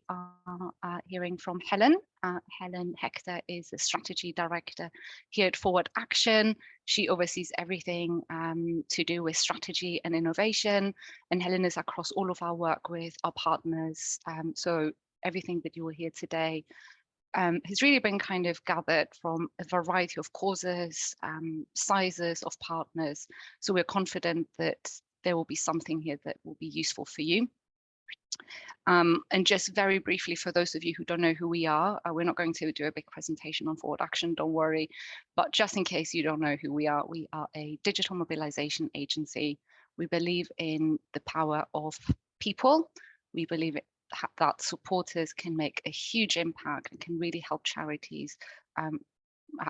are hearing from Helen. Helen Hector is the Strategy Director here at Forward Action. She oversees everything to do with strategy and innovation, and Helen is across all of our work with our partners. So everything that you will hear today has really been kind of gathered from a variety of causes, sizes of partners. So we're confident that there will be something here that will be useful for you. And just very briefly, for those of you who don't know who we are, we're not going to do a big presentation on Forward Action, don't worry. But just in case you don't know who we are a digital mobilization agency. We believe in the power of people. We believe that supporters can make a huge impact and can really help charities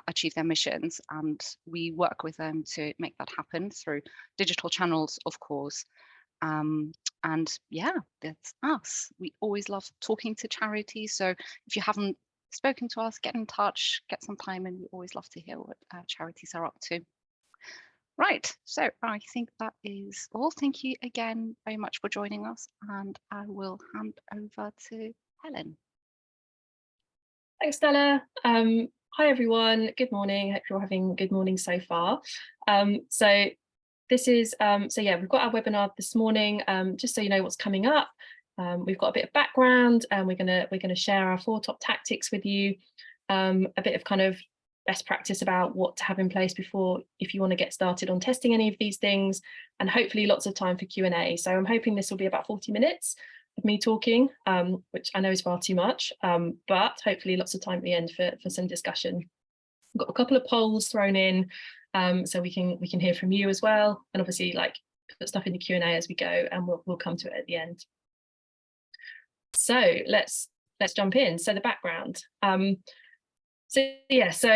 achieve their missions. And we work with them to make that happen through digital channels, of course. And yeah, that's us. We always love talking to charities. So if you haven't spoken to us, get in touch, get some time, and we always love to hear what charities are up to. Right, so I think that is all. Thank you again very much for joining us, and I will hand over to Helen. Thanks, Stella. Hi, everyone. Good morning. Hope you're having a good morning so far. So this is, yeah, we've got our webinar this morning, just so you know what's coming up. We've got a bit of background, and we're gonna share our 4 top tactics with you, a bit of kind of best practice about what to have in place before, if you want to get started on testing any of these things, and hopefully lots of time for Q&A. So I'm hoping this will be about 40 minutes of me talking, which I know is far too much, but hopefully lots of time at the end for some discussion. We've got a couple of polls thrown in, so we can hear from you as well, and obviously like put stuff in the Q&A as we go, and we'll come to it at the end. So let's jump in. So the background. So yeah, so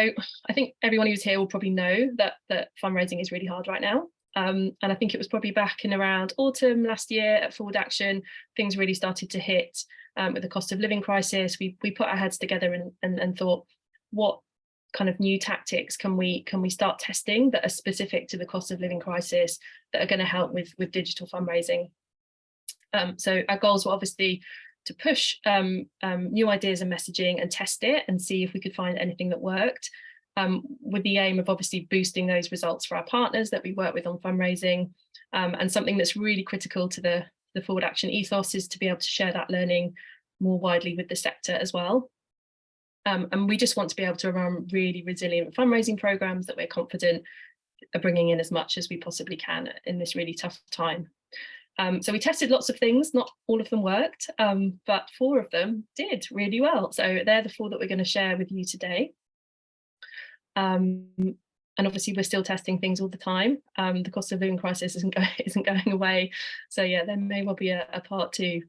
I think everyone who's here will probably know that fundraising is really hard right now. And I think it was probably back in around autumn last year at Forward Action, things really started to hit with the cost of living crisis. We put our heads together and thought, what kind of new tactics can we start testing that are specific to the cost of living crisis, that are going to help with digital fundraising. So our goals were obviously to push new ideas and messaging and test it and see if we could find anything that worked, with the aim of obviously boosting those results for our partners that we work with on fundraising. And something that's really critical to the Forward Action ethos is to be able to share that learning more widely with the sector as well. And we just want to be able to run really resilient fundraising programs that we're confident are bringing in as much as we possibly can in this really tough time. So we tested lots of things, not all of them worked, but 4 of them did really well. So they're the 4 that we're going to share with you today. And obviously we're still testing things all the time. The cost of living crisis isn't going away. So yeah, there may well be a part 2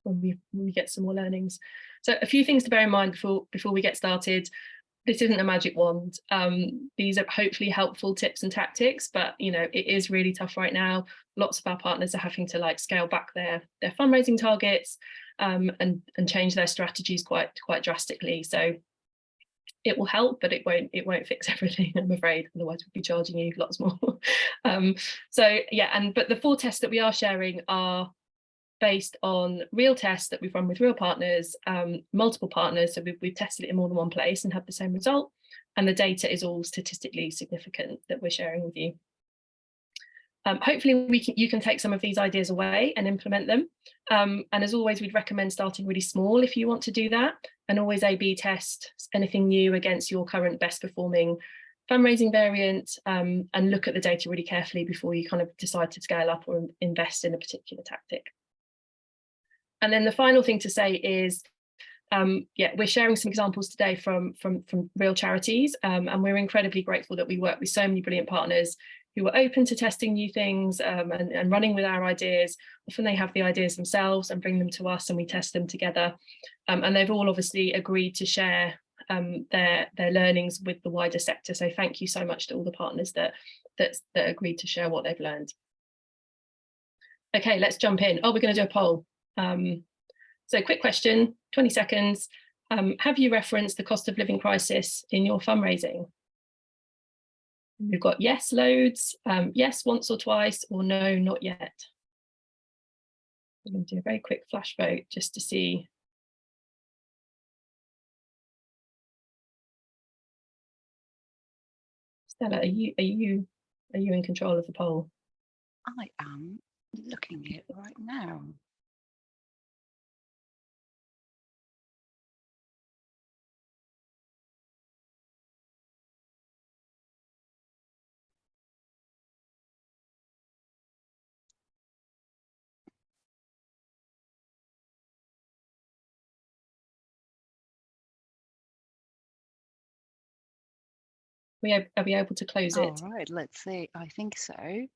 when we get some more learnings. So a few things to bear in mind before we get started. This isn't a magic wand. These are hopefully helpful tips and tactics, but you know, it is really tough right now. Lots of our partners are having to like scale back their fundraising targets and change their strategies quite drastically. So it will help, but it won't fix everything, I'm afraid. Otherwise we'd be charging you lots more. So yeah, but the 4 tests that we are sharing are based on real tests that we've run with real partners, multiple partners. So we've tested it in more than one place and had the same result. And the data is all statistically significant that we're sharing with you. Hopefully you can take some of these ideas away and implement them. And as always, we'd recommend starting really small if you want to do that, and always A/B test anything new against your current best performing fundraising variant, and look at the data really carefully before you kind of decide to scale up or invest in a particular tactic. And then the final thing to say is, yeah, we're sharing some examples today from real charities, and we're incredibly grateful that we work with so many brilliant partners who are open to testing new things and running with our ideas. Often they have the ideas themselves and bring them to us and we test them together. And they've all obviously agreed to share their learnings with the wider sector. So thank you so much to all the partners that agreed to share what they've learned. Okay, let's jump in. Oh, we're going to do a poll. So quick question, 20 seconds. Have you referenced the cost of living crisis in your fundraising? We've got yes, loads, yes, once or twice, or no, not yet. I'm going to do a very quick flash vote just to see Stella, are you in control of the poll? I am looking at it right now. Are we able to close All it? right, let's see. I think so. I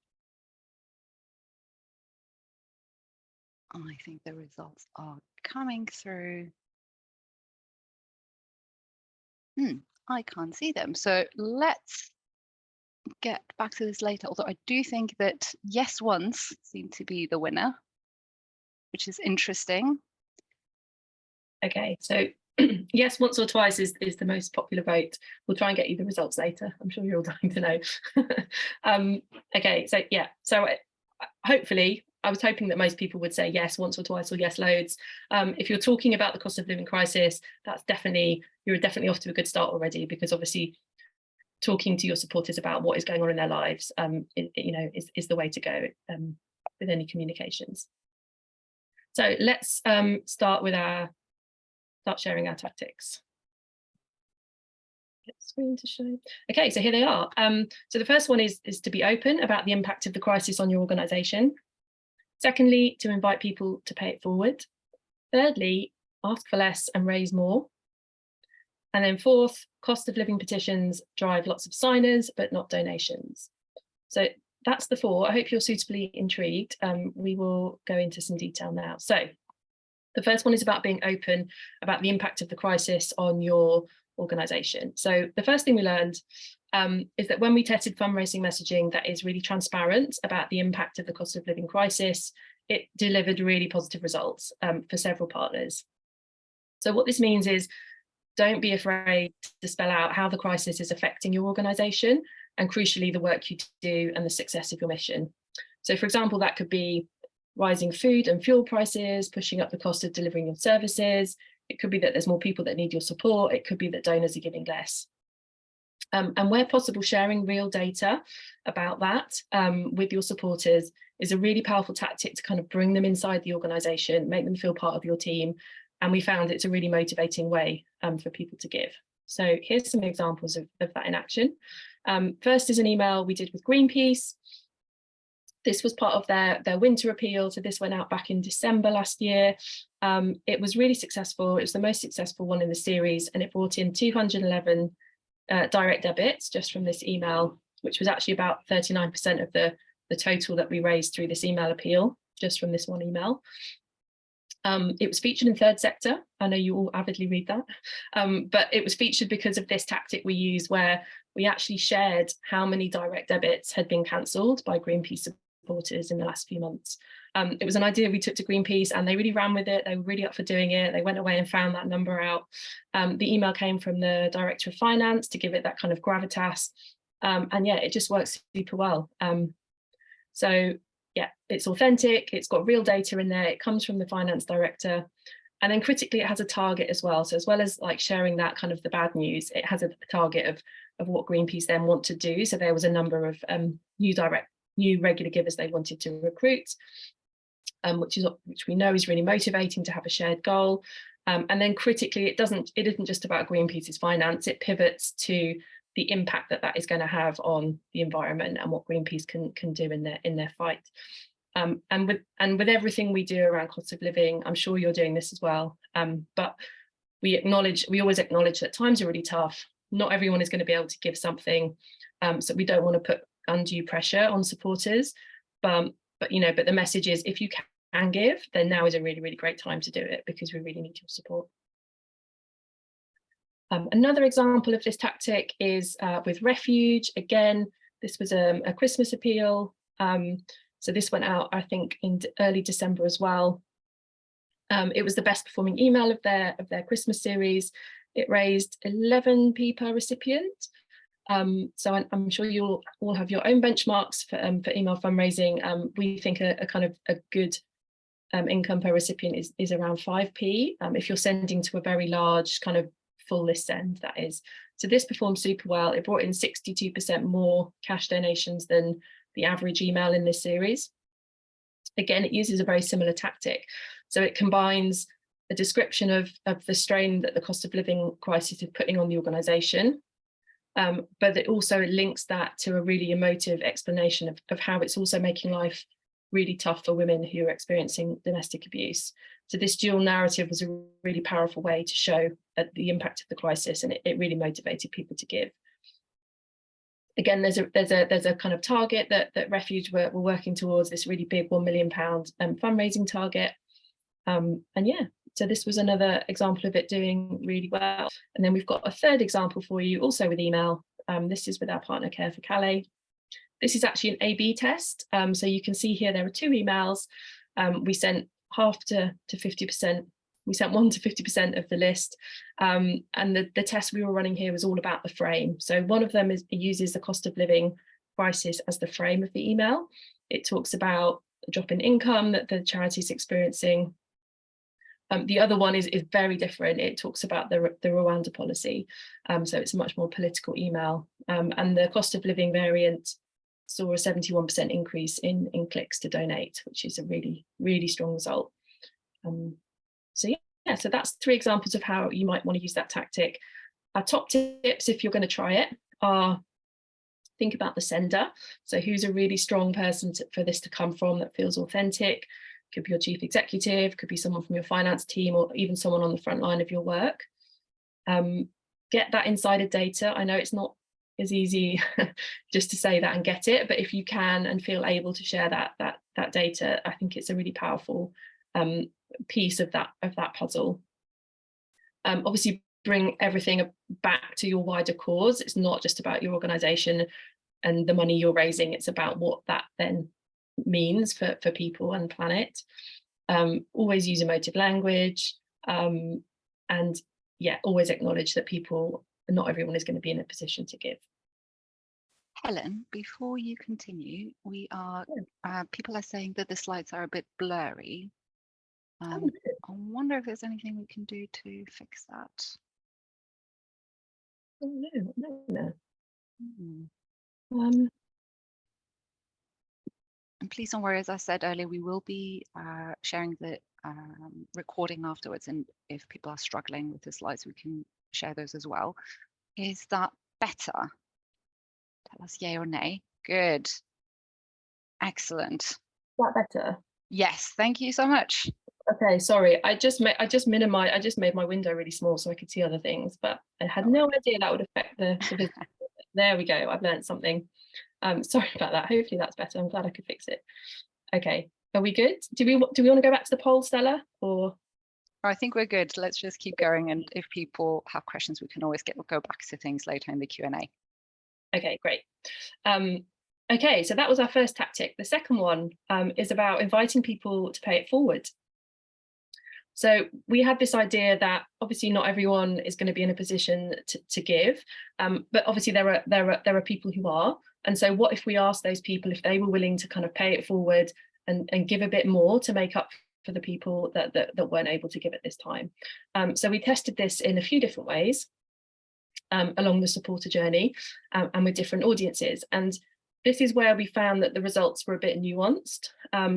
think the results are coming through. I can't see them. So let's get back to this later. Although I do think that yes once seemed to be the winner, which is interesting. Okay, so yes once or twice is the most popular vote. We'll try and get you the results later. I'm sure you're all dying to know. Okay, so yeah, so hopefully, I was hoping that most people would say yes once or twice or yes loads. If you're talking about the cost of living crisis, you're definitely off to a good start already, because obviously talking to your supporters about what is going on in their lives, is the way to go with any communications. So let's start sharing our tactics. Get the screen to show. Okay, so here they are. So the first one is to be open about the impact of the crisis on your organisation. Secondly, to invite people to pay it forward. Thirdly, ask for less and raise more. And then fourth, cost of living petitions drive lots of signers, but not donations. So that's the four. I hope you're suitably intrigued. We will go into some detail now. So the first one is about being open about the impact of the crisis on your organisation. So the first thing we learned is that when we tested fundraising messaging that is really transparent about the impact of the cost of living crisis, it delivered really positive results for several partners. So what this means is, don't be afraid to spell out how the crisis is affecting your organisation, and crucially, the work you do and the success of your mission. So for example, that could be rising food and fuel prices, pushing up the cost of delivering your services. It could be that there's more people that need your support. It could be that donors are giving less. And where possible, sharing real data about that with your supporters is a really powerful tactic to kind of bring them inside the organisation, make them feel part of your team. And we found it's a really motivating way for people to give. So here's some examples of that in action. First is an email we did with Greenpeace. This was part of their winter appeal. So this went out back in December last year. It was really successful. It was the most successful one in the series, and it brought in 211 direct debits just from this email, which was actually about 39% of the total that we raised through this email appeal, just from this one email. It was featured in Third Sector. I know you all avidly read that, but it was featured because of this tactic we use, where we actually shared how many direct debits had been cancelled by Greenpeace supporters in the last few months. It was an idea we took to Greenpeace, and they really ran with it. They were really up for doing it. They went away and found that number out. The email came from the Director of Finance to give it that kind of gravitas. And yeah, it just works super well. So yeah, it's authentic, it's got real data in there, it comes from the finance director. And then critically, it has a target as well. So as well as like sharing that kind of the bad news, it has a target of what Greenpeace then want to do. So there was a number of new regular givers they wanted to recruit, which we know is really motivating to have a shared goal. And then critically, it isn't just about Greenpeace's finance, it pivots to the impact that is going to have on the environment and what Greenpeace can do in their fight. And with everything we do around cost of living, I'm sure you're doing this as well. But we always acknowledge that times are really tough. Not everyone is going to be able to give something, so we don't want to put undue pressure on supporters. But the message is, if you can give, then now is a really, really great time to do it, because we really need your support. Another example of this tactic is with Refuge. Again, this was a Christmas appeal. So this went out, I think, in early December as well. It was the best performing email of their Christmas series. It raised 11p per recipient. So I'm sure you'll all have your own benchmarks for email fundraising. We think a kind of a good income per recipient is around 5p. If you're sending to a very large kind of full list send, that is. So this performed super well. It brought in 62% more cash donations than the average email in this series. Again, it uses a very similar tactic. So it combines a description of the strain that the cost of living crisis is putting on the organisation, but it also links that to a really emotive explanation of how it's also making life really tough for women who are experiencing domestic abuse. So this dual narrative was a really powerful way to show the impact of the crisis, and it really motivated people to give. Again, there's a kind of target that Refuge were working towards, this really big £1 million fundraising target. And yeah, so this was another example of it doing really well. And then we've got a third example for you, also with email. This is with our partner Care for Calais. This is actually an A/B test. So you can see here there are 2 emails. We sent half to 50%. We sent 1 to 50% of the list. And the test we were running here was all about the frame. So one of them uses the cost of living crisis as the frame of the email. It talks about a drop in income that the charity is experiencing. The other one is very different. It talks about the Rwanda policy. So it's a much more political email. And the cost of living variant saw a 71% increase in clicks to donate, which is a really, really strong result. So yeah, so that's 3 examples of how you might want to use that tactic. Our top tips, if you're going to try it, are think about the sender. So who's a really strong person for this to come from that feels authentic? Could be your chief executive, could be someone from your finance team, or even someone on the front line of your work. Get that insider data. I know it's not as easy just to say that and get it, but if you can and feel able to share that data, I think it's a really powerful piece of that puzzle. Obviously, bring everything back to your wider cause. It's not just about your organisation and the money you're raising. It's about what that then means for people and planet. Always use emotive language, and yeah, always acknowledge that not everyone is going to be in a position to give. Helen, before you continue, people are saying that the slides are a bit blurry. I wonder if there's anything we can do to fix that. Oh no. And please don't worry, as I said earlier, we will be sharing the recording afterwards, and if people are struggling with the slides, we can share those as well. Is that better? Tell us yay or nay. Good. Excellent. Is that better? Yes, thank you so much. Okay, sorry. I just made my window really small so I could see other things, but I had no idea that would affect the business. There we go. I've learned something. Sorry about that. Hopefully that's better. I'm glad I could fix it. Okay, are we good? Do we want to go back to the poll, Stella, or? I think we're good. Let's just keep going, and if people have questions, we can always go back to things later in the Q&A. Okay, great. Okay, so that was our first tactic. The second one is about inviting people to pay it forward. So we had this idea that obviously not everyone is going to be in a position to give, but obviously there are people who are. And so what if we asked those people if they were willing to kind of pay it forward and give a bit more to make up for the people that weren't able to give at this time. So we tested this in a few different ways along the supporter journey and with different audiences. And this is where we found that the results were a bit nuanced.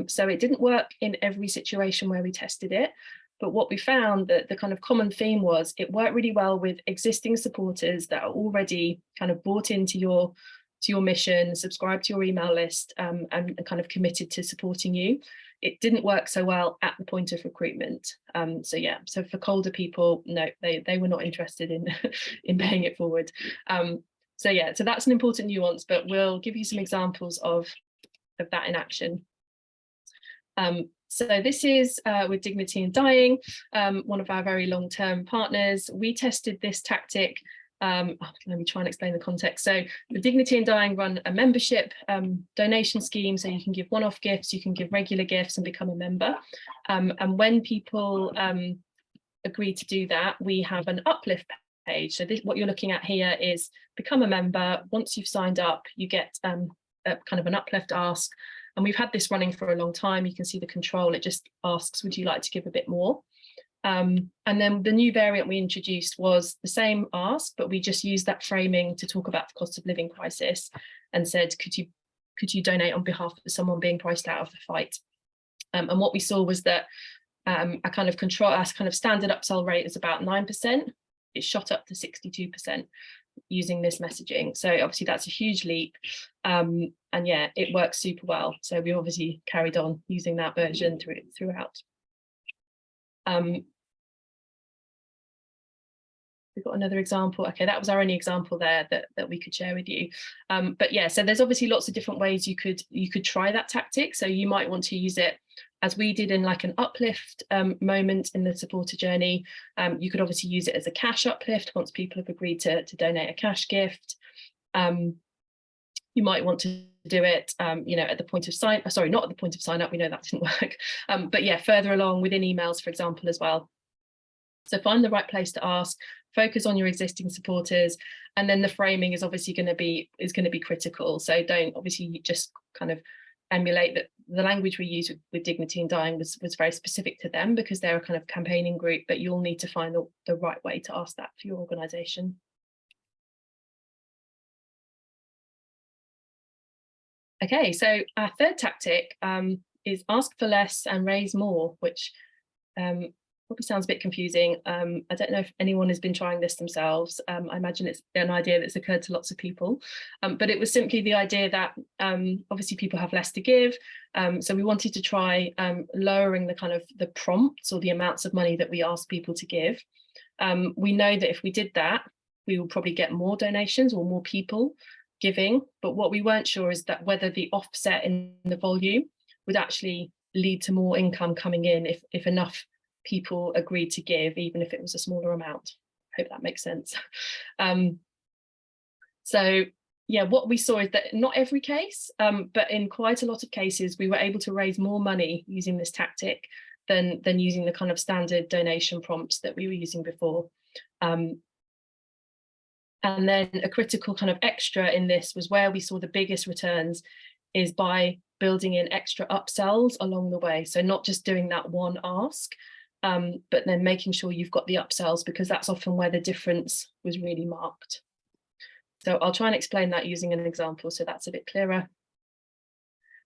So it didn't work in every situation where we tested it. But what we found that the kind of common theme was it worked really well with existing supporters that are already kind of bought into your mission, subscribed to your email list, and kind of committed to supporting you. It didn't work so well at the point of recruitment. So for colder people, no, they were not interested in in paying it forward. So that's an important nuance, but we'll give you some examples of that in action. So this is with Dignity in Dying, one of our very long-term partners. We tested this tactic. Let me try and explain the context. So the Dignity in Dying run a membership donation scheme, so you can give one-off gifts, you can give regular gifts and become a member. And when people agree to do that, we have an uplift page. So what you're looking at here is become a member. Once you've signed up, you get a kind of an uplift ask. And we've had this running for a long time. You can see the control. It just asks, would you like to give a bit more? And then the new variant we introduced was the same ask, but we just used that framing to talk about the cost of living crisis and said, could you donate on behalf of someone being priced out of the fight? And what we saw was that our kind of standard upsell rate is about 9%. It shot up to 62% using this messaging. So obviously that's a huge leap. And yeah, it works super well. So we obviously carried on using that version throughout. We've got another example. Okay, that was our only example there that we could share with you. But yeah, so there's obviously lots of different ways you could try that tactic. So you might want to use it as we did in like an uplift moment in the supporter journey. You could obviously use it as a cash uplift once people have agreed to donate a cash gift. You might want to do it, at the point of sign up. We know that didn't work. But yeah, further along within emails, for example, as well. So find the right place to ask, focus on your existing supporters, and then the framing is obviously going to be critical. So don't obviously just kind of emulate that. The language we use with Dignity in Dying was very specific to them because they're a kind of campaigning group, but you'll need to find the right way to ask that for your organisation. Okay, so our third tactic is ask for less and raise more, which probably sounds a bit confusing. I don't know if anyone has been trying this themselves. I imagine it's an idea that's occurred to lots of people, but it was simply the idea that obviously people have less to give. So we wanted to try lowering the prompts or the amounts of money that we ask people to give. We know that if we did that, we will probably get more donations or more people giving, but what we weren't sure is that whether the offset in the volume would actually lead to more income coming in if enough people agreed to give, even if it was a smaller amount. I hope that makes sense. So yeah, what we saw is that not every case, but in quite a lot of cases, we were able to raise more money using this tactic than using the kind of standard donation prompts that we were using before. And then a critical kind of extra in this was where we saw the biggest returns is by building in extra upsells along the way. So not just doing that one ask, but then making sure you've got the upsells, because that's often where the difference was really marked. So I'll try and explain that using an example so that's a bit clearer.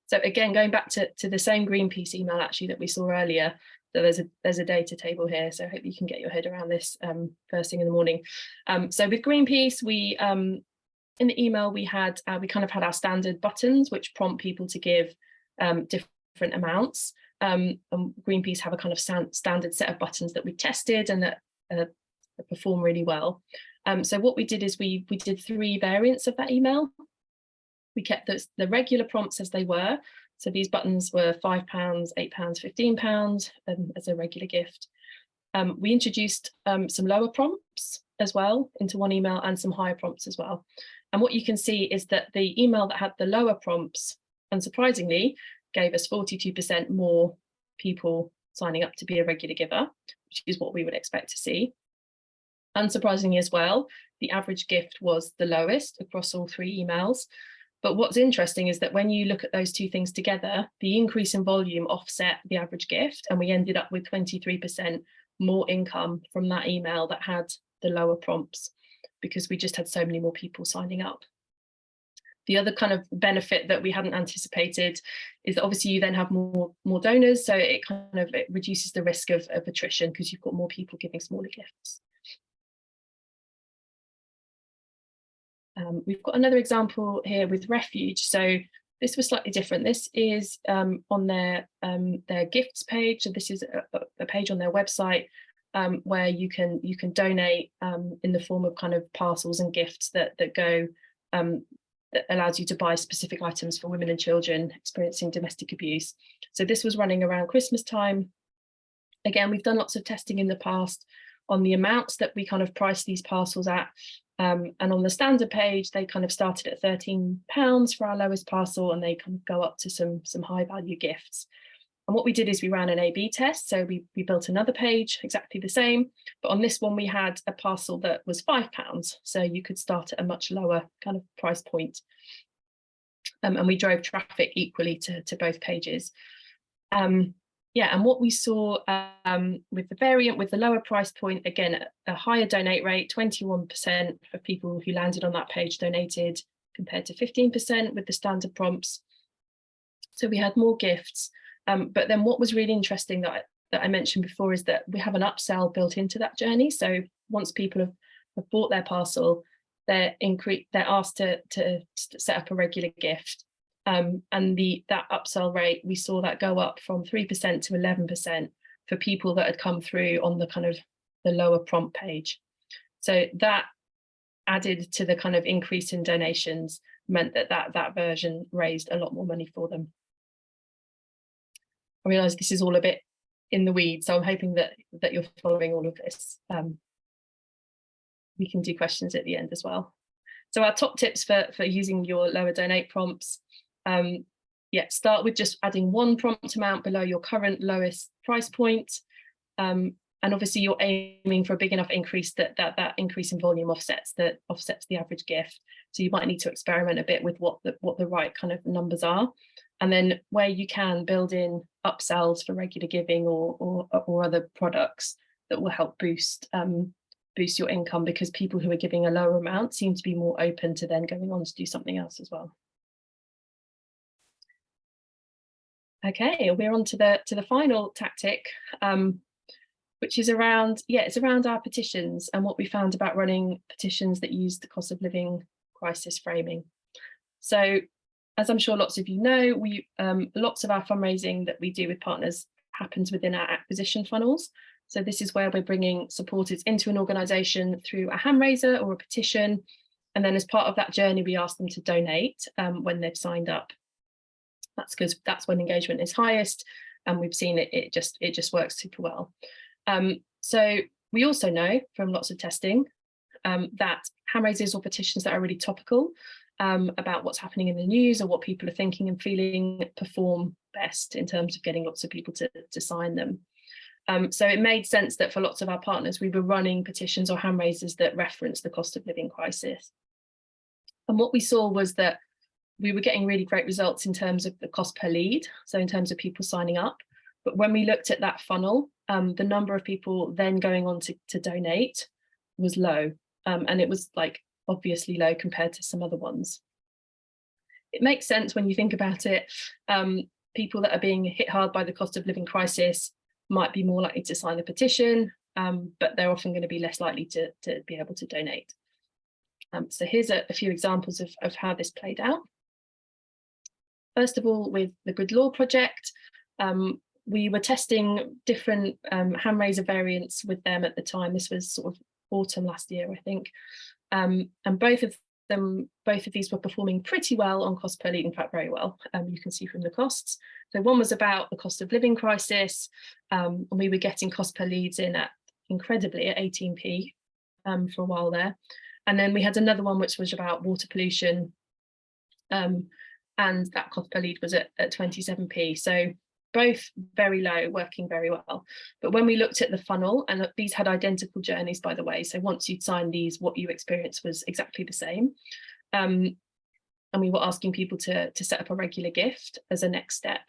So again, going back to the same Greenpeace email actually that we saw earlier, so there's a data table here, so I hope you can get your head around this first thing in the morning. So with Greenpeace, we in the email we kind of had our standard buttons which prompt people to give different amounts. And Greenpeace have a kind of standard set of buttons that we tested and that perform really well. So what we did is we did 3 variants of that email. We kept the regular prompts as they were. So these buttons were £5, £8, £15 as a regular gift. We introduced some lower prompts as well into one email and some higher prompts as well. And what you can see is that the email that had the lower prompts, unsurprisingly, gave us 42% more people signing up to be a regular giver, which is what we would expect to see. Unsurprisingly as well, the average gift was the lowest across all 3 emails. But what's interesting is that when you look at those 2 things together, the increase in volume offset the average gift, and we ended up with 23% more income from that email that had the lower prompts, because we just had so many more people signing up. The other kind of benefit that we hadn't anticipated is that obviously you then have more donors, so it reduces the risk of attrition because you've got more people giving smaller gifts. We've got another example here with Refuge. So this was slightly different. This is on their gifts page. So this is a page on their website where you can donate in the form of kind of parcels and gifts that go that allows you to buy specific items for women and children experiencing domestic abuse. So this was running around Christmas time. Again, we've done lots of testing in the past on the amounts that we kind of price these parcels at. And on the standard page, they kind of started at £13 for our lowest parcel, and they kind of go up to some high value gifts. And what we did is we ran an A/B test. So we built another page exactly the same, but on this one we had a parcel that was £5. So you could start at a much lower kind of price point. And we drove traffic equally to both pages. yeah, and what we saw with the variant, with the lower price point, again, a higher donate rate, 21% of people who landed on that page donated, compared to 15% with the standard prompts. So we had more gifts. But then what was really interesting that I mentioned before is that we have an upsell built into that journey. So once people have bought their parcel, they're asked to set up a regular gift. And that upsell rate, we saw that go up from 3% to 11% for people that had come through on the kind of the lower prompt page. So that added to the kind of increase in donations, meant that version raised a lot more money for them. I realise this is all a bit in the weeds, so I'm hoping that you're following all of this. We can do questions at the end as well. So our top tips for using your lower donate prompts. Yeah, start with just adding one prompt amount below your current lowest price point. And obviously you're aiming for a big enough increase that increase in volume offsets the average gift. So you might need to experiment a bit with what the right kind of numbers are. And then where you can, build in upsells for regular giving or other products that will help boost your income, because people who are giving a lower amount seem to be more open to then going on to do something else as well. Okay, we're on to the final tactic, which is around our petitions and what we found about running petitions that use the cost of living crisis framing. So, as I'm sure lots of you know, we lots of our fundraising that we do with partners happens within our acquisition funnels. So this is where we're bringing supporters into an organisation through a hand raiser or a petition, and then as part of that journey, we ask them to donate when they've signed up. That's because that's when engagement is highest, and we've seen it just works super well. So we also know from lots of testing that hand raisers or petitions that are really topical about what's happening in the news or what people are thinking and feeling perform best in terms of getting lots of people to sign them. So it made sense that for lots of our partners, we were running petitions or hand raisers that reference the cost of living crisis. And what we saw was that we were getting really great results in terms of the cost per lead, so in terms of people signing up. But when we looked at that funnel, the number of people then going on to donate was low, and it was like obviously low compared to some other ones. It makes sense when you think about it. People that are being hit hard by the cost of living crisis might be more likely to sign a petition, but they're often going to be less likely to be able to donate. So here's a few examples of how this played out. First of all, with the Good Law Project, we were testing different hand raiser variants with them at the time. This was sort of autumn last year, I think. And both of these were performing pretty well on cost per lead, in fact, very well. You can see from the costs. So one was about the cost of living crisis, and we were getting cost per leads in at incredibly at 18p for a while there. And then we had another one which was about water pollution, and that cost per lead was at 27p. So both very low, working very well. But when we looked at the funnel, and these had identical journeys, by the way, so once you'd signed these, what you experienced was exactly the same. And we were asking people to set up a regular gift as a next step.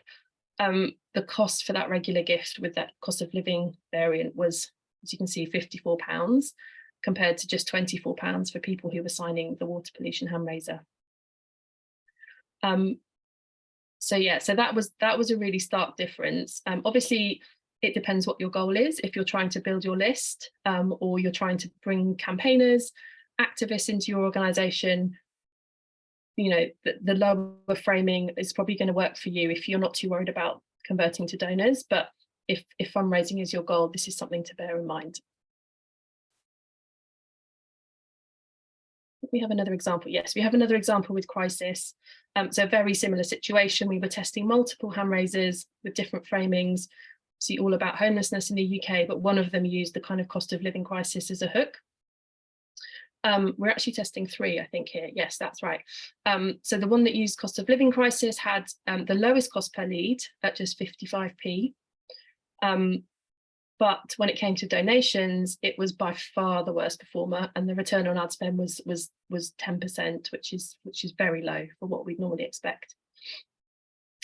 The cost for that regular gift with that cost of living variant was, as you can see, £54 compared to just £24 for people who were signing the water pollution hand raiser. So yeah, so that was a really stark difference. Obviously, it depends what your goal is. If you're trying to build your list, or you're trying to bring campaigners, activists into your organisation, you know, the lower framing is probably going to work for you if you're not too worried about converting to donors. But if fundraising is your goal, this is something to bear in mind. We have another example. Yes, we have another example with crisis. So a very similar situation. We were testing multiple hand raisers with different framings, see all about homelessness in the UK, but one of them used the kind of cost of living crisis as a hook. We're actually testing 3, I think, here. Yes, that's right. So the one that used cost of living crisis had the lowest cost per lead at just 55p. But when it came to donations, it was by far the worst performer, and the return on ad spend was 10%, which is very low for what we'd normally expect.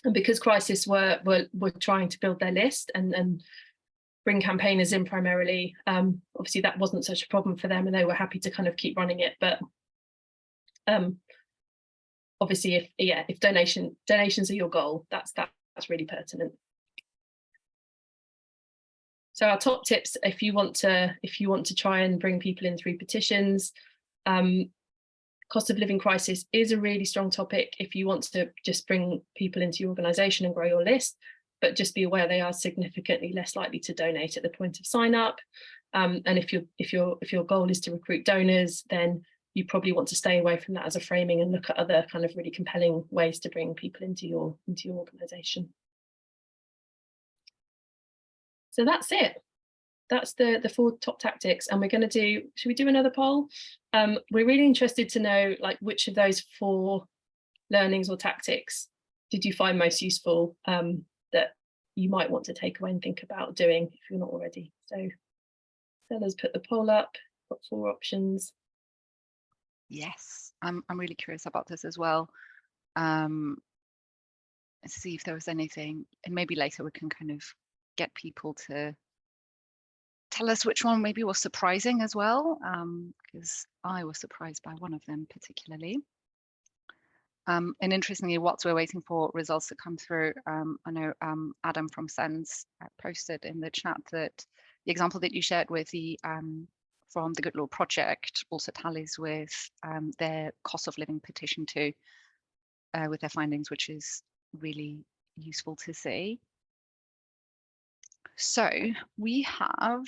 And because Crisis were trying to build their list and bring campaigners in primarily, obviously that wasn't such a problem for them, and they were happy to kind of keep running it. But obviously, if donations are your goal, that's really pertinent. So our top tips, if you want to try and bring people in through petitions, cost of living crisis is a really strong topic if you want to just bring people into your organisation and grow your list, but just be aware they are significantly less likely to donate at the point of sign up. And if your goal is to recruit donors, then you probably want to stay away from that as a framing and look at other kind of really compelling ways to bring people into your organisation. So that's it. That's the 4 top tactics, and we're going to do. Should we do another poll? We're really interested to know, like, which of those 4 learnings or tactics did you find most useful, that you might want to take away and think about doing if you're not already. So let's put the poll up. Got 4 options. Yes, I'm really curious about this as well. Let's see if there was anything, and maybe later we can kind of get people to tell us which one maybe was surprising as well, because I was surprised by one of them particularly. And interestingly, whilst we're waiting for results to come through, I know Adam from Sense posted in the chat that the example that you shared with the from the Good Law Project also tallies with their cost of living petition too, with their findings, which is really useful to see. So we have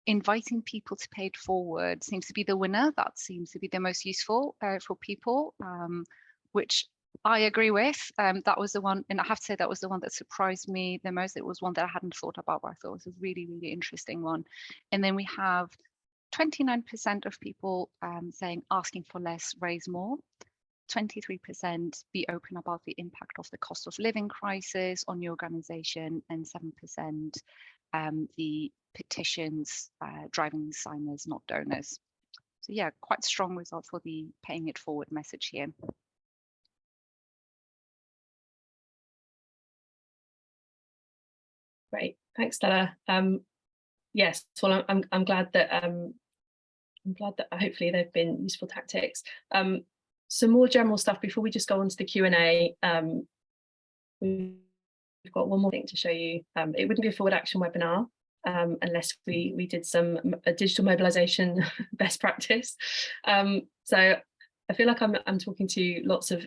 inviting people to pay it forward seems to be the winner. That seems to be the most useful for people, which I agree with. That was the one, and I have to say that was the one that surprised me the most. It was one that I hadn't thought about, but I thought was a really, really interesting one. And then we have 29% of people saying asking for less, raise more. 23% be open about the impact of the cost of living crisis on your organization, and 7% the petitions driving signers, not donors. So yeah, quite strong result for the paying it forward message here. Great, thanks, Stella. Yes, well, I'm glad that hopefully they've been useful tactics. Some more general stuff before we just go on to the Q&A. We've got one more thing to show you. It wouldn't be a forward action webinar unless we did some digital mobilization best practice. So I feel like I'm talking to lots of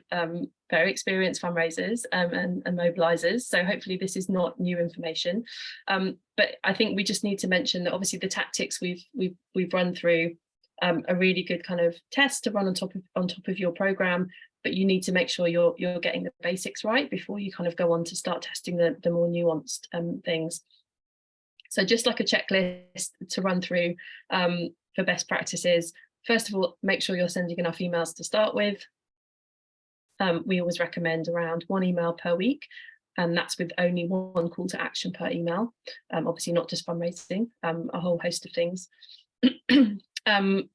very experienced fundraisers and mobilizers. So hopefully this is not new information. But I think we just need to mention that obviously the tactics we've run through a really good kind of test to run on top of your program, but you need to make sure you're getting the basics right before you kind of go on to start testing the more nuanced things. So just like a checklist to run through for best practices. First of all, make sure you're sending enough emails to start with. We always recommend around 1 email per week, and that's with only 1 call to action per email. Obviously not just fundraising, a whole host of things.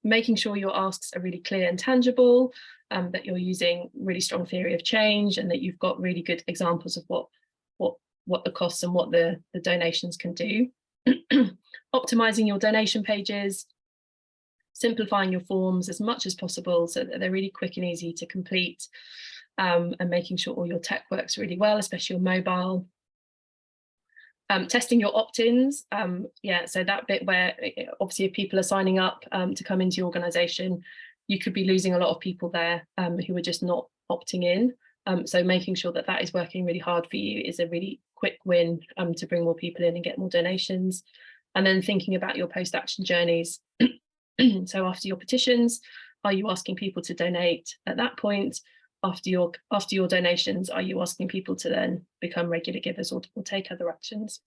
Making sure your asks are really clear and tangible, that you're using really strong theory of change, and that you've got really good examples of what the costs and what the donations can do. Optimizing your donation pages, simplifying your forms as much as possible so that they're really quick and easy to complete, and making sure all your tech works really well, especially your mobile. Testing your opt-ins, so that bit where obviously if people are signing up to come into your organisation, you could be losing a lot of people there who are just not opting in. So making sure that is working really hard for you is a really quick win to bring more people in and get more donations. And then thinking about your post-action journeys. So after your petitions, are you asking people to donate at that point? After your donations, are you asking people to then become regular givers or take other actions?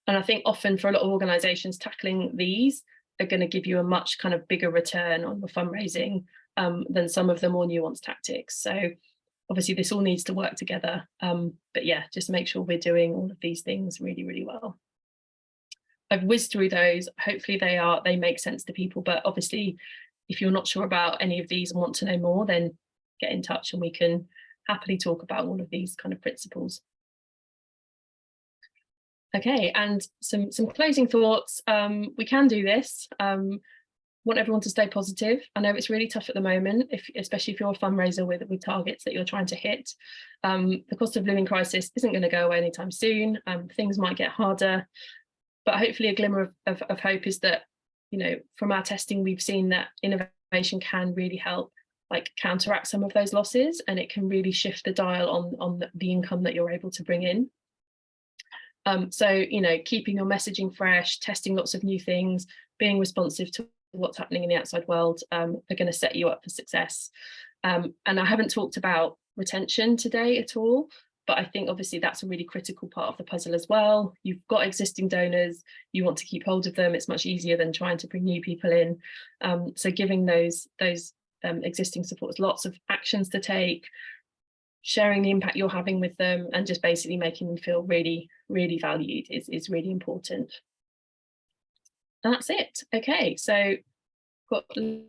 And I think often for a lot of organisations, tackling these are going to give you a much kind of bigger return on the fundraising than some of the more nuanced tactics. So obviously this all needs to work together. But yeah, just make sure we're doing all of these things really, really well. I've whizzed through those. Hopefully they make sense to people. But obviously, if you're not sure about any of these and want to know more, then get in touch and we can happily talk about all of these kind of principles. Okay, and some closing thoughts. We can do this. Want everyone to stay positive. I know it's really tough at the moment, especially if you're a fundraiser with targets that you're trying to hit. The cost of living crisis isn't going to go away anytime soon. Things might get harder, but hopefully a glimmer of hope is that, you know, from our testing, we've seen that innovation can really help like counteract some of those losses, and it can really shift the dial on the income that you're able to bring in. So, you know, keeping your messaging fresh, testing lots of new things, being responsive to what's happening in the outside world are going to set you up for success. And I haven't talked about retention today at all, but I think obviously that's a really critical part of the puzzle as well. You've got existing donors, you want to keep hold of them. It's much easier than trying to bring new people in. So giving those existing supporters lots of actions to take, sharing the impact you're having with them, and just basically making them feel really, really valued is really important. And that's it. Okay, so got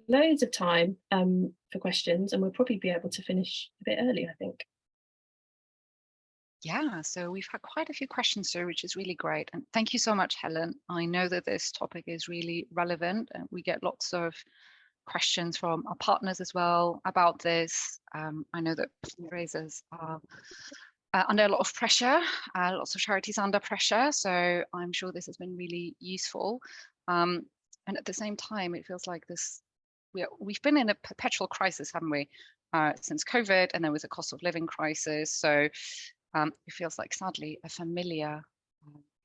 loads of time for questions, and we'll probably be able to finish a bit early, I think. Yeah, so we've had quite a few questions through, which is really great. And thank you so much, Helen. I know that this topic is really relevant, and we get lots of questions from our partners as well about this. I know that fundraisers are under a lot of pressure, lots of charities under pressure. So I'm sure this has been really useful. And at the same time, it feels like we've been in a perpetual crisis, haven't we, since COVID, and there was a cost of living crisis. So it feels like, sadly, a familiar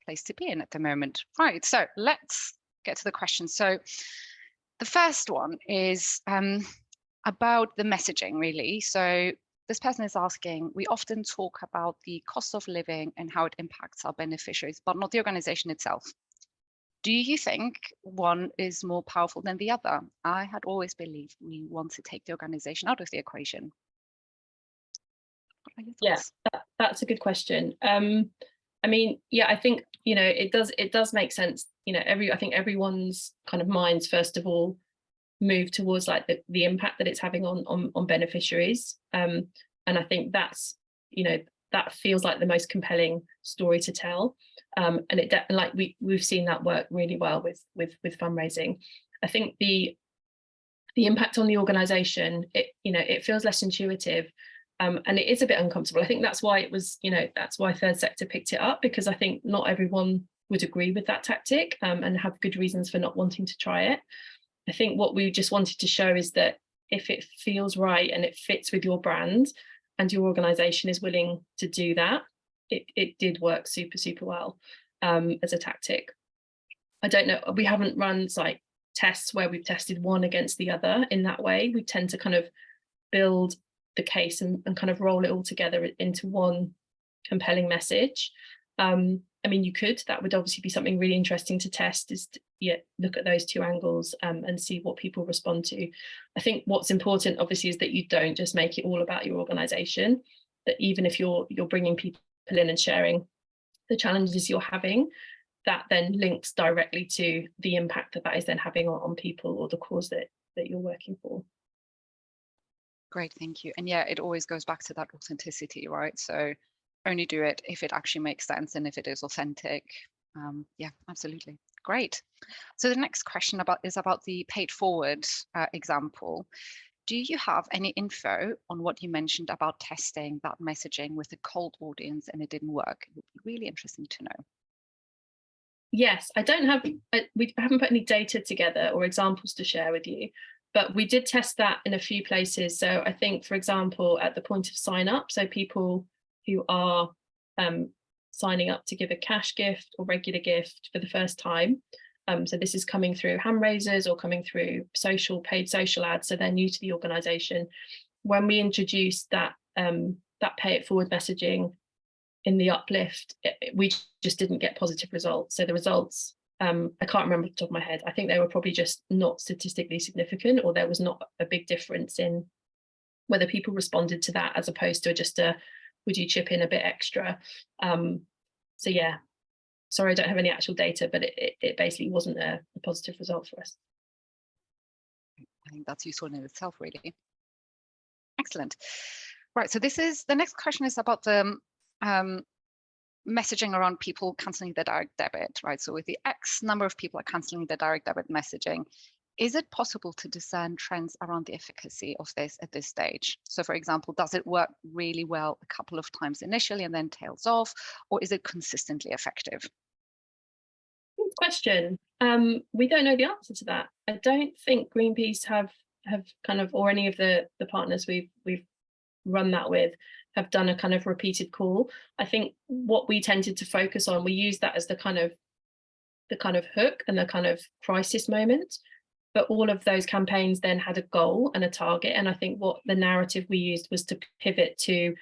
place to be in at the moment. Right, so let's get to the questions. So the first one is about the messaging, really. So this person is asking, we often talk about the cost of living and how it impacts our beneficiaries, but not the organization itself. Do you think one is more powerful than the other? I had always believed we want to take the organization out of the equation. What are your thoughts? Yeah, that's a good question. I mean, yeah, I think, you know, it does make sense. You know, I think everyone's kind of minds, first of all, move towards like the impact that it's having on beneficiaries. And I think that's, you know, that feels like the most compelling story to tell. And it like we've seen that work really well with fundraising. I think the impact on the organization, it feels less intuitive. And it is a bit uncomfortable. I think that's why it was, you know, that's why third sector picked it up, because I think not everyone would agree with that tactic and have good reasons for not wanting to try it. I think what we just wanted to show is that if it feels right and it fits with your brand and your organization is willing to do that, it did work super, super well as a tactic. I don't know, we haven't run like tests where we've tested one against the other in that way. We tend to kind of build the case and kind of roll it all together into one compelling message. I mean, that would obviously be something really interesting to test, is to, look at those two angles and see what people respond to. I think what's important, obviously, is that you don't just make it all about your organization, that even if you're bringing people in and sharing the challenges you're having, that then links directly to the impact that is then having on people or the cause that you're working for. Great, thank you. And yeah, it always goes back to that authenticity, right? So only do it if it actually makes sense and if it is authentic. Yeah, absolutely. Great. So the next question is about the paid forward example. Do you have any info on what you mentioned about testing that messaging with a cold audience and it didn't work? It would be really interesting to know. Yes, we haven't put any data together or examples to share with you, but we did test that in a few places. So I think, for example, at the point of sign up, so people who are signing up to give a cash gift or regular gift for the first time. So this is coming through hand raisers or coming through paid social ads. So they're new to the organisation. When we introduced that pay it forward messaging in the uplift, we just didn't get positive results. So the results, I can't remember off the top of my head. I think they were probably just not statistically significant, or there was not a big difference in whether people responded to that as opposed to just would you chip in a bit extra? So yeah, sorry, I don't have any actual data, but it basically wasn't a positive result for us. I think that's useful in itself, really. Excellent. Right. So this is the next question is about the messaging around people cancelling the direct debit, right? So with the X number of people are cancelling the direct debit messaging, is it possible to discern trends around the efficacy of this at this stage? So for example, does it work really well a couple of times initially and then tails off, or is it consistently effective? Good question. We don't know the answer to that. I don't think Greenpeace have kind of, or any of the partners we've run that with, have done a kind of repeated call. I think what we tended to focus on, we use that as the kind of hook and the kind of crisis moment. But all of those campaigns then had a goal and a target. And I think what the narrative we used was to pivot to,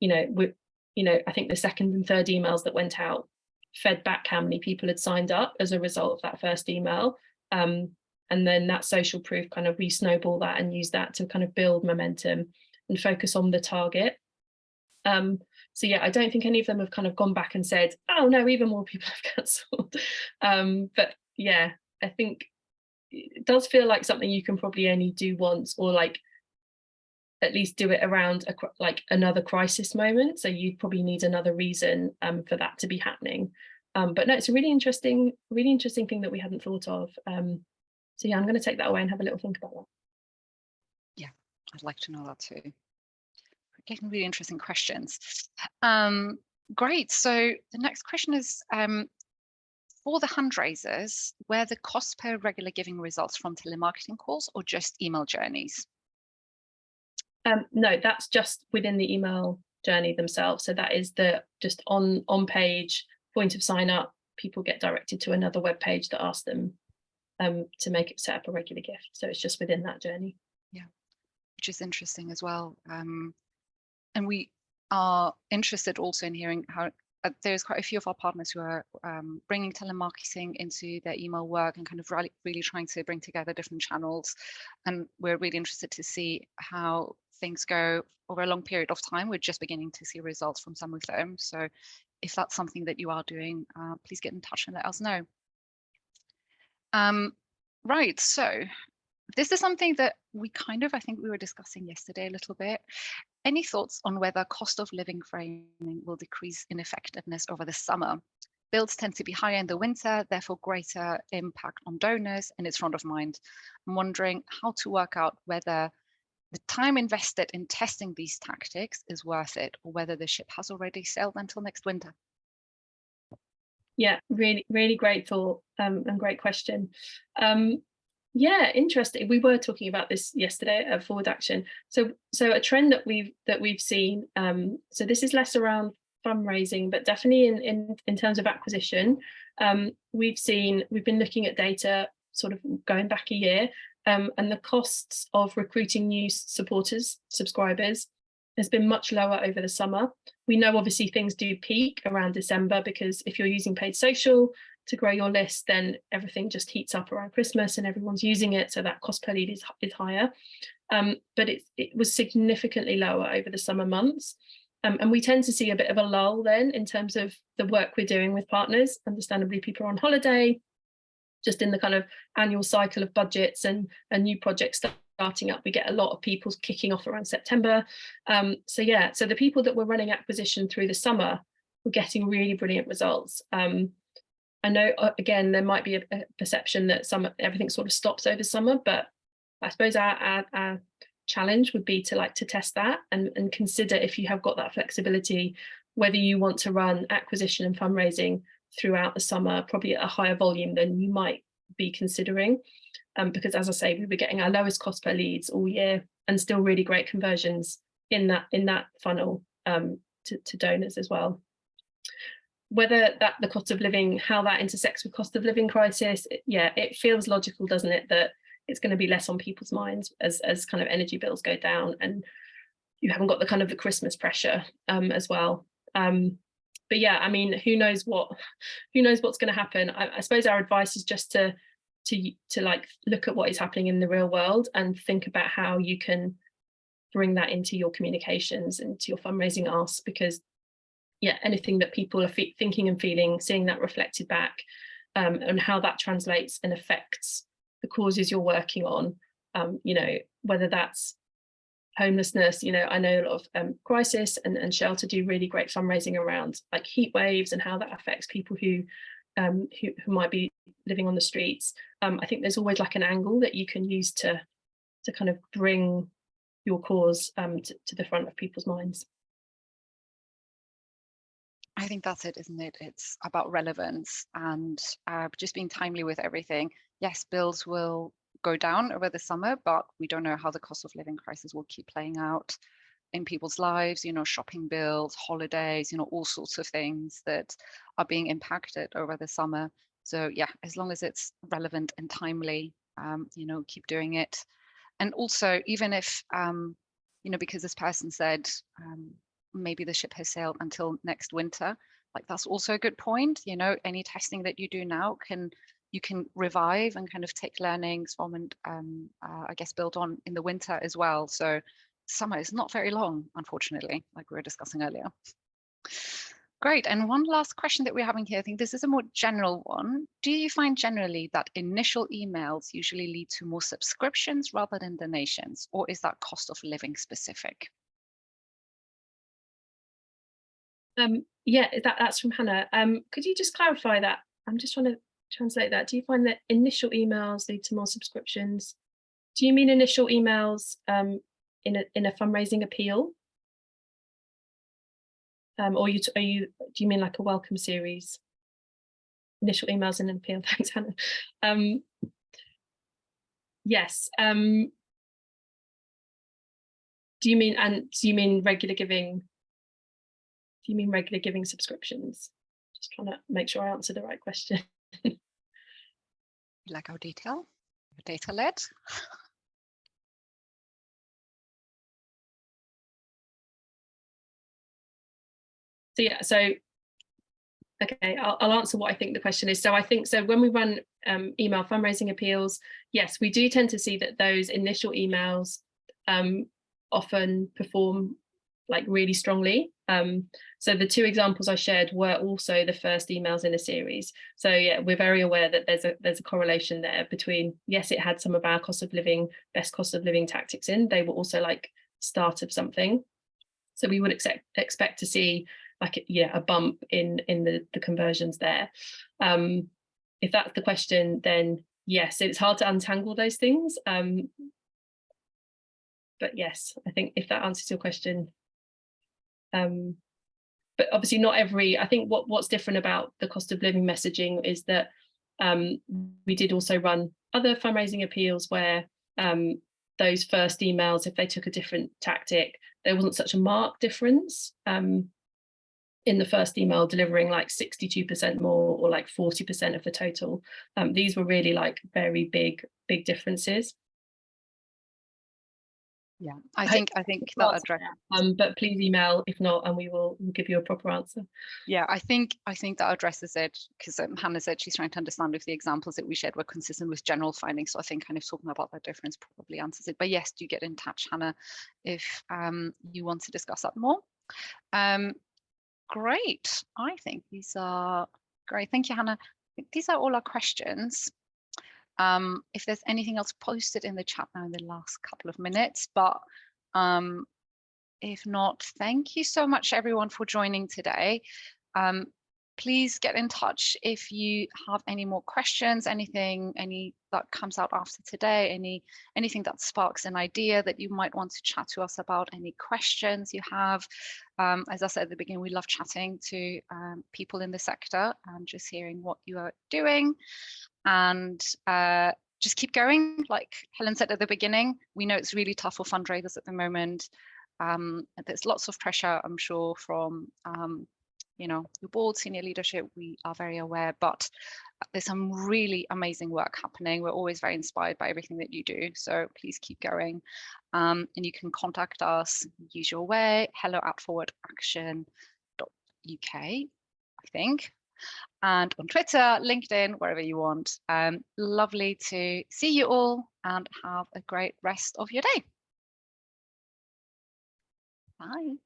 I think the second and third emails that went out fed back how many people had signed up as a result of that first email. And then that social proof kind of, we snowball that and use that to kind of build momentum and focus on the target. So yeah, I don't think any of them have kind of gone back and said, oh no, even more people have cancelled. But yeah, I think it does feel like something you can probably only do once, or like at least do it around like another crisis moment. So you probably need another reason for that to be happening. But no, it's a really interesting thing that we hadn't thought of. So yeah, I'm going to take that away and have a little think about that. Yeah, I'd like to know that too. We're getting really interesting questions. Great. So the next question is, for the fundraisers, were the cost per regular giving results from telemarketing calls or just email journeys? No, that's just within the email journey themselves. So that is the just on page point of sign up. People get directed to another web page that asks them to make it set up a regular gift. So it's just within that journey. Yeah, which is interesting as well. And we are interested also in hearing how there's quite a few of our partners who are bringing telemarketing into their email work and kind of really trying to bring together different channels. And we're really interested to see how things go over a long period of time. We're just beginning to see results from some of them. So if that's something that you are doing, please get in touch and let us know. Right, so this is something that we kind of, I think we were discussing yesterday a little bit. Any thoughts on whether cost of living framing will decrease in effectiveness over the summer? Bills tend to be higher in the winter, therefore greater impact on donors, and it's front of mind. I'm wondering how to work out whether the time invested in testing these tactics is worth it, or whether the ship has already sailed until next winter. Yeah, really, really great thought and great question. Yeah, interesting. We were talking about this yesterday at Forward Action. So a trend that we've seen. So this is less around fundraising, but definitely in terms of acquisition. We've been looking at data sort of going back a year, and the costs of recruiting new subscribers has been much lower over the summer. We know obviously things do peak around December, because if you're using paid social to grow your list, then everything just heats up around Christmas and everyone's using it, so that cost per lead is higher. But it was significantly lower over the summer months. And we tend to see a bit of a lull then in terms of the work we're doing with partners. Understandably, people are on holiday, just in the kind of annual cycle of budgets and new projects starting up. We get a lot of people kicking off around September. So the people that were running acquisition through the summer were getting really brilliant results. I know, again, there might be a perception that everything sort of stops over summer, but I suppose our challenge would be to test that and consider, if you have got that flexibility, whether you want to run acquisition and fundraising throughout the summer, probably at a higher volume than you might be considering. Because as I say, we were getting our lowest cost per leads all year and still really great conversions in that funnel to donors as well. Whether that the cost of living, how that intersects with cost of living crisis, it feels logical, doesn't it, that it's going to be less on people's minds as kind of energy bills go down, and you haven't got the kind of the Christmas pressure as well. But yeah, I mean, who knows what's going to happen. I suppose our advice is just to like look at what is happening in the real world and think about how you can bring that into your communications and to your fundraising asks, because anything that people are thinking and feeling, seeing that reflected back, and how that translates and affects the causes you're working on, whether that's homelessness. You know, I know a lot of crisis and shelter do really great fundraising around like heat waves and how that affects people who might be living on the streets. I think there's always like an angle that you can use to kind of bring your cause to the front of people's minds. I think that's it, isn't it? It's about relevance and just being timely with everything. Yes, bills will go down over the summer, but we don't know how the cost of living crisis will keep playing out in people's lives, you know, shopping bills, holidays, you know, all sorts of things that are being impacted over the summer. So yeah, as long as it's relevant and timely, you know, keep doing it. And also, even if, you know, because this person said, maybe the ship has sailed until next winter, like that's also a good point. You know, any testing that you do now you can revive and kind of take learnings from and I guess build on in the winter as well. So summer is not very long, unfortunately, like we were discussing earlier. Great. And one last question that we're having here, I think this is a more general one. Do you find generally that initial emails usually lead to more subscriptions rather than donations, or is that cost of living specific? Yeah, that's from Hannah. Could you just clarify that? I'm just trying to translate that. Do you find that initial emails lead to more subscriptions? Do you mean initial emails in a fundraising appeal? Or do you mean like a welcome series? Initial emails in an appeal. Thanks, Hannah. Yes. Do you mean regular giving? Do you mean regular giving subscriptions? Just trying to make sure I answer the right question. Like our data led? So yeah, okay, I'll answer what I think the question is. So I think when we run email fundraising appeals, yes, we do tend to see that those initial emails often perform like really strongly. So the two examples I shared were also the first emails in a series. So yeah, we're very aware that there's a correlation there between, yes, it had some of our best cost of living tactics in, they were also like start of something. So we would expect to see like a bump in the conversions there. If that's the question, then yes, it's hard to untangle those things. But yes, I think if that answers your question. But obviously not every, I think what's different about the cost of living messaging is that we did also run other fundraising appeals where those first emails, if they took a different tactic, there wasn't such a marked difference in the first email delivering like 62% more or like 40% of the total. These were really like very big differences. Yeah, I think that addressed. But please email if not, and we'll give you a proper answer. Yeah, I think that addresses it, because Hannah said she's trying to understand if the examples that we shared were consistent with general findings. So I think kind of talking about that difference probably answers it. But yes, do get in touch, Hannah, if you want to discuss that more. Great. I think these are great. Thank you, Hannah. These are all our questions. If there's anything else posted in the chat now in the last couple of minutes, but if not, thank you so much everyone for joining today. Please get in touch if you have any more questions, anything that comes out after today, anything that sparks an idea that you might want to chat to us about, any questions you have. As I said at the beginning, we love chatting to people in the sector and just hearing what you are doing. And just keep going. Like Helen said at the beginning, we know it's really tough for fundraisers at the moment. There's lots of pressure, I'm sure, from your board, senior leadership. We are very aware, but there's some really amazing work happening. We're always very inspired by everything that you do, so please keep going. And you can contact us usual way, hello@forwardaction.uk, I think, and on Twitter, LinkedIn, wherever you want. Lovely to see you all, and have a great rest of your day. Bye.